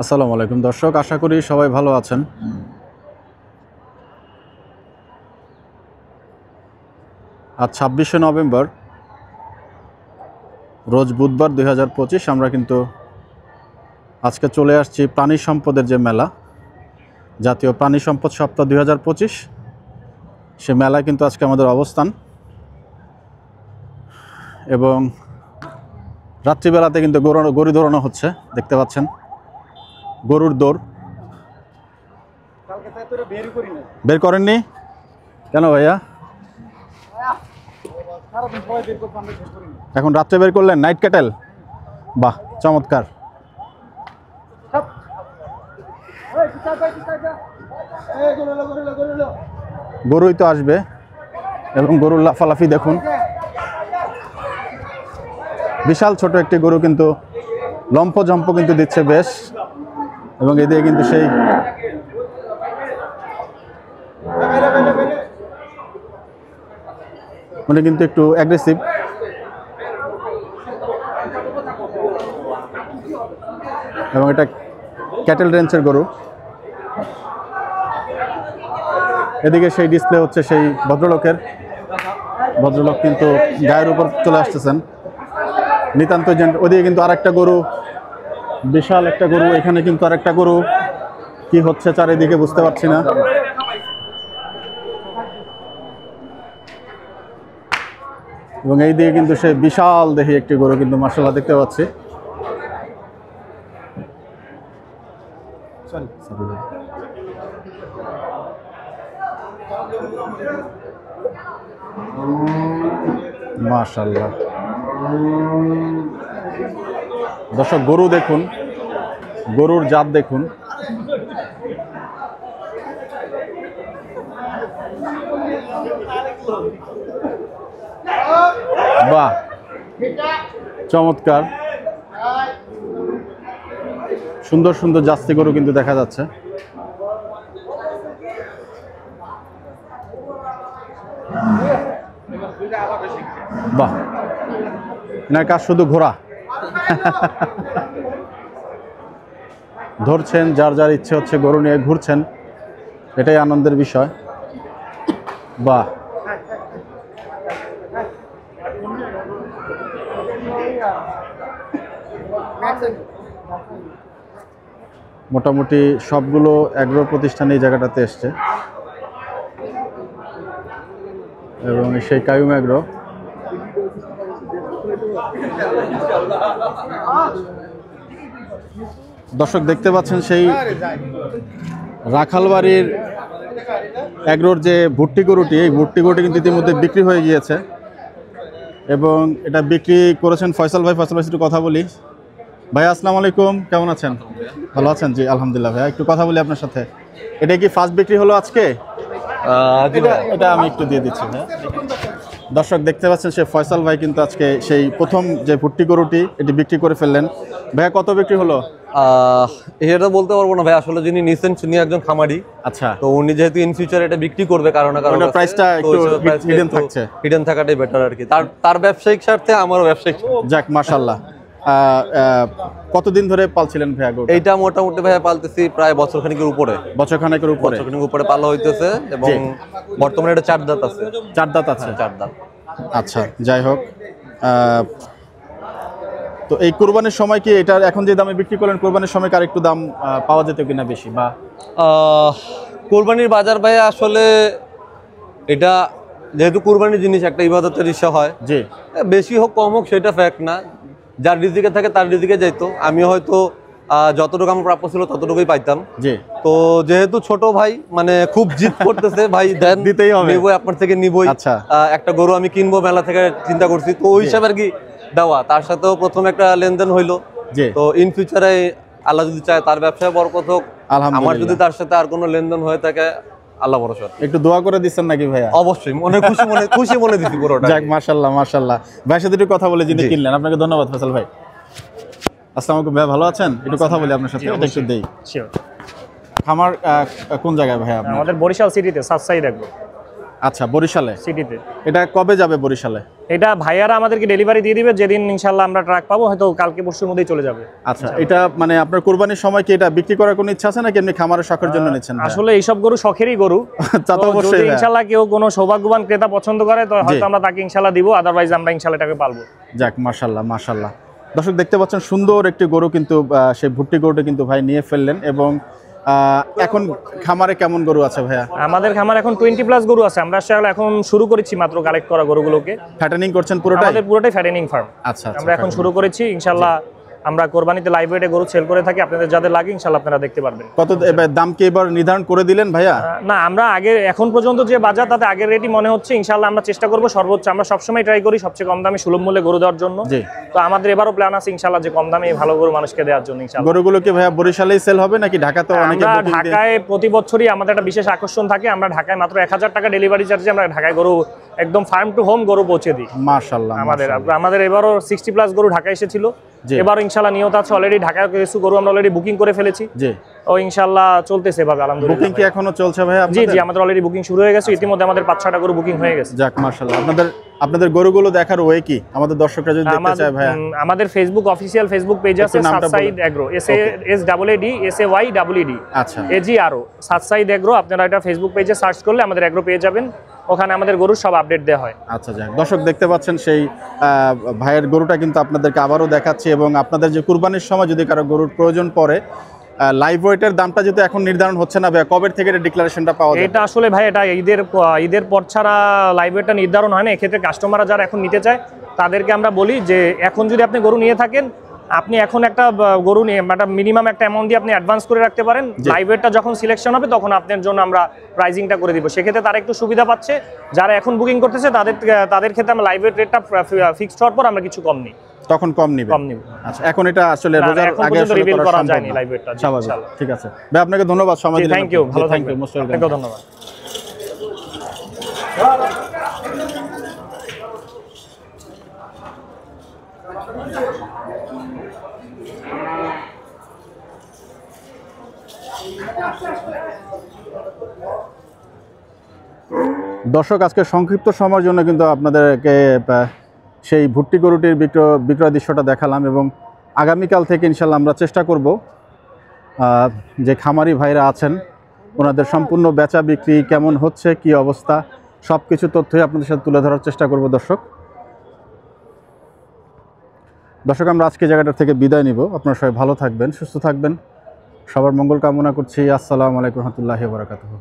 আসসালামু আলাইকুম দর্শক, আশা করি সবাই ভালো আছেন। আজ 26শে নভেম্বর, রোজ বুধবার 2025। আমরা কিন্তু আজকে চলে আসছি প্রাণী সম্পদের যে মেলা, জাতীয় প্রাণী সম্পদ সপ্তাহ 2025, সে মেলায় কিন্তু আজকে আমাদের অবস্থান। এবং রাত্রিবেলাতে কিন্তু গরু দৌড়ানো হচ্ছে, দেখতে পাচ্ছেন, গরুর দৌড়। বের করেননি কেন ভাইয়া? এখন রাত্রে বের করলেন, নাইট ক্যাটেল। বাহ, চমৎকার। গরুই তো আসবে, এবং গরুর লাফালাফি দেখুন। বিশাল ছোট একটি গরু, কিন্তু লম্ফ কিন্তু দিচ্ছে বেশ। এবং এদিকে কিন্তু সেই মানে কিন্তু একটু অ্যাগ্রেসিভ। এবং এটা ক্যাটেল রেঞ্চের গরু। এদিকে সেই ডিসপ্লে হচ্ছে সেই ভদ্রলোক কিন্তু গায়ের উপর চলে আসতেছেন নিতান্ত। ওদিকে কিন্তু আরেকটা গরু, বিশাল একটা গরু। এখানে কিন্তু আরেকটা গরু। কি হচ্ছে চারিদিকে বুঝতে পারছি না। এবং এই দিকে কিন্তু সেই বিশাল দেখি একটি গরু, কিন্তু মাশাআল্লাহ দেখতে পাচ্ছি। মাশাআল্লাহ দর্শক, গরু দেখুন, গরুর জাত দেখুন। বাহ, চমৎকার। সুন্দর সুন্দর জার্সি গরু কিন্তু দেখা যাচ্ছে। বাহ, এনার কাজ শুধু ঘোরা। ধরছেন, যার যার ইচ্ছে হচ্ছে গরু নিয়ে ঘুরছেন, এটাই আনন্দের বিষয়। বাহ, মোটামুটি সবগুলো এগ্রো প্রতিষ্ঠানে এই জায়গাটাতে এসছে। এবং সেই কায়ুম এগ্রো। দর্শক দেখতে পাচ্ছেন সেই রাখালবাড়ির এগ্রোর যে ভুট্টি গরুটি, এই ভুট্টি গরুটি কিন্তু ইতিমধ্যে বিক্রি হয়ে গিয়েছে। এবং এটা বিক্রি করেছেন ফয়সাল ভাই। ফয়সাল ভাই একটু কথা বলি। ভাই আসসালামু আলাইকুম, কেমন আছেন? ভালো আছেন? জি আলহামদুলিল্লাহ। ভাই একটু কথা বলি আপনার সাথে। এটা কি ফার্স্ট বিক্রি হলো আজকে? এটা আমি একটু দিয়ে দিচ্ছি। হ্যাঁ দর্শক দেখতে পাচ্ছেন, সে ফয়সাল ভাই কিন্তু আজকে সেই প্রথম যে ভুট্টি গরুটি, এটি বিক্রি করে ফেললেন। ভাইয়া কত বিক্রি হলো? এটা বলতে পারবো না ভাই, আসলে যিনি নিছেন তিনি একজন খামারি। আচ্ছা, তো উনি যেহেতু ইন ফিউচার এটা বিক্রি করবে, কারণ প্রাইসটা একটু হিডেন থাকছে, হিডেন থাকাটাই বেটার আর কি। তার ব্যবসায়িক স্বার্থে, আমারও ব্যবসায়িক। যাক মাশাআল্লাহ। কতদিন ধরে পালছিলেন ভাইয়া গরু? এইটা মোটামুটি ভাইয়া পালতেছি প্রায় বছরখানেকের উপরে। বছরখানেকের উপরে পালা হইতেছে। এবং বর্তমানে এটা 4 দাঁত আছে। 4 দাঁত আছে? 4 দাঁত। আচ্ছা, যাই হোক। তো এই কুরবানির সময় কি এটা এখন যে দামে বিক্রি করলেন, কুরবানির সময় কার একটু দাম পাওয়া যেত কিনা বেশি? বা কুরবানির বাজার ভাইয়া আসলে এটা যেহেতু কুরবানির জিনিস, একটা ইবাদতের ইচ্ছা হয়, জি বেশি হোক কম হোক সেটা ফ্যাক্ট না। যার রিজিকে থাকে তার রিজিকে যাইতো। আমি হয়তো যতটুকু আমার প্রাপ্য ছিল ততটুকুই পাইতাম। জি। তো যেহেতু ছোট ভাই মানে খুব জিদ করতেছে, ভাই দেন, দিতেই হবে, নিবই, আপনার থেকে নিবই। আচ্ছা, একটা গরু আমি কিনবো মেলা থেকে চিন্তা করছি, তো ওই হিসাবে আর কি দেওয়া। তার সাথেও প্রথম একটা লেনদেন হইলো। তো ইন ফিউচারে আল্লাহ যদি চায় তার ব্যবসায় বরকত হোক, আমার যদি তার সাথে আর কোনো লেনদেন হয়ে থাকে আল্লাহ ভরসা। একটু দোয়া করে দিচ্ছেন নাকি ভাইয়া? অবশ্যই, খুশি মনে দিছি পুরোটা। যাক মাশাআল্লাহ মাশাআল্লাহ। ভাইয়ের সাথে একটু কথা বলে যিনি কিনলেন, আপনাকে ধন্যবাদ ফয়সাল ভাই। আসসালামু আলাইকুম ভাই, ভালো আছেন? একটু কথা বলি আপনার সাথে, এটা একটু দেই। শিওর। খামার কোন জায়গায় ভাই আপনার? আমাদের বরিশাল সিটিতে সাতসাই দেখবো। আচ্ছা, বরিশালে সিটিতে। এটা কবে যাবে বরিশালে? এটা ভাইয়ারা আমাদেরকে ডেলিভারি দিয়ে দিবে, যেদিন ইনশাআল্লাহ আমরা ট্রাক পাবো, হয়তো কালকে পরশুর মধ্যেই চলে যাবে। আচ্ছা, এটা মানে আপনার কুরবানির সময় কি এটা বিক্রি করার কোনো ইচ্ছা আছে নাকি এমনি খামারের শখের জন্য নিচ্ছেন? আসলে এইসব গরু শখেরই গরু। তা তো অবশ্যই। যদি ইনশাআল্লাহ কেউ কোনো সৌভাগ্যবান ক্রেতা পছন্দ করে তো হয়তো আমরা তাকে ইনশাআল্লাহ দিব, আদারওয়াইজ আমরা ইনশাআল্লাহ এটাকে পালবো। যাক, মাশাআল্লাহ মাশাআল্লাহ। দর্শক দেখতে পাচ্ছেন সুন্দর একটি গরু, কিন্তু সেই ভুট্টি গরুটা কিন্তু ভাই নিয়ে ফেললেন। এবং এখন খামারে কেমন গরু আছে ভাইয়া? আমাদের খামার এখন 20+ গরু আছে। আমরা আসলে এখন শুরু করেছি মাত্র কালেক্ট করা গরুগুলোকে। ফ্যাটেনিং করছেন পুরোটাই? আমাদের পুরোটাই ফ্যাটেনিং ফার্ম। আচ্ছা, আমরা এখন শুরু করেছি ইনশাআল্লাহ। আমরা কোরবানিতে লাইভ ওয়েটে গরু সেল করে থাকি, আপনাদের যাদের লাগে ইনশাআল্লাহ আপনারা দেখতে পারবেন। কত দাম কি এবার নির্ধারণ করে দিলেন ভাইয়া? না, আমরা আগে এখন পর্যন্ত যে বাজার তাতে আগের রেটই মনে হচ্ছে। ইনশাআল্লাহ আমরা চেষ্টা করব সর্বোচ্চ, আমরা সবসময় ট্রাই করি সবচেয়ে কম দামে সুলভ মূল্যে গরু দেওয়ার জন্য। তো আমাদের এবারও প্ল্যান আছে ইনশাআল্লাহ যে কম দামে ভালো গরু মানুষকে দেওয়ার জন্য ইনশাআল্লাহ। গরুগুলো কি ভাইয়া বরিশালেই সেল হবে নাকি ঢাকাতেও? অনেকে ঢাকায় প্রতি বছরই আমাদের একটা বিশেষ আকর্ষণ থাকে। আমরা ঢাকায় মাত্র 1000 টাকা ডেলিভারি চার্জে আমরা ঢাকায় গরু একদম ফার্ম টু হোম গরু পৌঁছে দিই। মাশাআল্লাহ। আমাদের এবারও 60+ গরু ঢাকায় এসেছিল। এবার ইনশাআল্লাহ নিয়ত আছে, অলরেডি ঢাকায় কিছু গরু আমরা অলরেডি বুকিং করে ফেলেছি। জি, ও ইনশাআল্লাহ চলতেছে ভাবে আলহামদুলিল্লাহ। বুকিং কি এখনো চলছে ভাই আপনাদের? জি জি, আমাদের অলরেডি বুকিং শুরু হয়ে গেছে। ইতিমধ্যে আমাদের 5-6টা গরু বুকিং হয়ে গেছে। যাক মাশাআল্লাহ। আপনাদের গরুগুলো দেখার ওয়ে কি আমাদের দর্শকরা যদি দেখতে চায় ভাইয়া? আমাদের ফেসবুক অফিশিয়াল ফেসবুক পেজ আছে, সাতসাইদ এগ্রো, SASAAD আচ্ছা, AGRO, সাতসাইদ এগ্রো। আপনারা এটা ফেসবুক পেজে সার্চ করলে আমাদের এগ্রো পেয়ে যাবেন। ওখানে আমাদের গরুর সব আপডেট দেওয়া হয়। আচ্ছা, যাক দর্শক দেখতে পাচ্ছেন সেই ভাইয়ের গরুটা কিন্তু আপনাদেরকে আবারও দেখাচ্ছি। এবং আপনাদের যে কুরবানির সময় যদি কারো গরুর প্রয়োজন পড়ে, লাইভ ওয়েটের দামটা যেহেতু এখন নির্ধারণ হচ্ছে না ভাইয়া, কবে থেকে এটা ডিক্লারেশনটা পাওয়া যাবে? এটা আসলে ভাই এটা ঈদের পর ছাড়া লাইভ ওয়েটটা নির্ধারণ হয় না। এক্ষেত্রে কাস্টমাররা যারা এখন নিতে চায় তাদেরকে আমরা বলি যে এখন যদি আপনি গরু নিয়ে থাকেন, আপনি এখন একটা গরু নিয়ে মিনিমাম একটা অ্যামাউন্ট দিয়ে আপনি অ্যাডভান্স করে রাখতে পারেন। লাইভ ওয়েটটা যখন সিলেকশন হবে তখন আপনার জন্য আমরা প্রাইজিংটা করে দিব। সেক্ষেত্রে তারা একটু সুবিধা পাচ্ছে। যারা এখন বুকিং করতেছে তাদের ক্ষেত্রে আমরা লাইভ ওয়েট রেটটা ফিক্সড হওয়ার পর আমরা কিছু কম নিই, তখন কম নিব। আচ্ছা, এখন এটা আসলে রোজার আগে আসলে রিভিল করা যায়নি লাইভ ওয়েটটা। ইনশাআল্লাহ, ঠিক আছে ভাই, আপনাকে ধন্যবাদ সময় দিলেন। থ্যাংক ইউ, ভালো থাকবেন। আপনাকে ধন্যবাদ। দর্শক আজকে সংক্ষিপ্ত সময়ের জন্য কিন্তু আপনাদেরকে সেই ভুট্টি গরুটির বিক্রয় দৃশ্যটা দেখালাম। এবং আগামীকাল থেকে ইনশাল্লাহ আমরা চেষ্টা করব যে খামারি ভাইরা আছেন ওনাদের সম্পূর্ণ বেচা বিক্রি কেমন হচ্ছে, কি অবস্থা, সব কিছু তথ্যই আপনাদের সাথে তুলে ধরার চেষ্টা করব। দর্শক আমরা আজকে জায়গাটা থেকে বিদায় নিব। আপনারা সবাই ভালো থাকবেন, সুস্থ থাকবেন, সবার মঙ্গল কামনা করছি। আসসালামু আলাইকুম রহমতুল্লাহি ওয়া বারাকাতুহু।